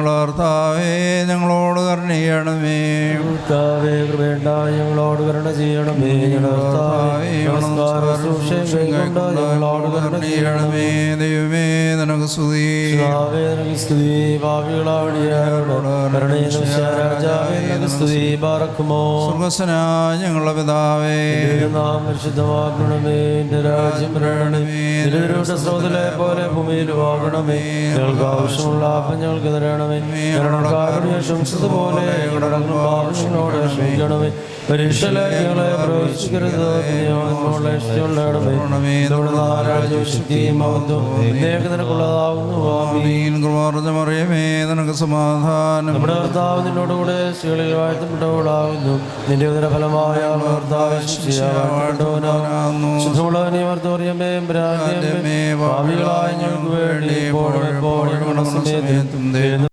ഞങ്ങളുടെ കർത്താവേ ഞങ്ങളോട് കരുണ ചെയ്യണമേ. കർത്താവേ കൃപയുണ്ട ഞങ്ങളോട് കരുണ ചെയ്യണമേ. ഞങ്ങളോട് കരുണ ചെയ്യണമേ. ദൈവമേ നിനക്ക് സ്തുതി. സ്തുതി സ്തുതി പാർക്കുമോ. സ്വർഗ്ഗസ്ഥനായ ഞങ്ങളുടെ പിതാവേ, നാം പരിശുദ്ധമാക്കണമേ. എന്റെ രാജ്യം വരണമേ. സ്രോതലെ പോലെ ഭൂമിയിലുമാകണമേ. ഞങ്ങൾക്ക് ആവശ്യമുള്ള അപ്പം ഞങ്ങൾക്ക് തരണമേ. പോലെ ക്ഷമിക്കണമേ. പരീക്ഷയിലെ ഞങ്ങളെ പ്രവേശിക്കരുത്. മറിയമേ നിനക്ക് സമാധാനം. നമ്മുടെ കർത്താവ് നിന്നോടുകൂടെ സ്ത്രീകളിൽ വാഴ്ത്തപ്പെട്ടവളാകുന്നു. നിന്റെ ഉദരഫലമായ ശുദ്ധമുള്ളവനെ വർദ്ധോറിയമേ ഭാവികളായ ഞങ്ങൾക്ക് വേണ്ടി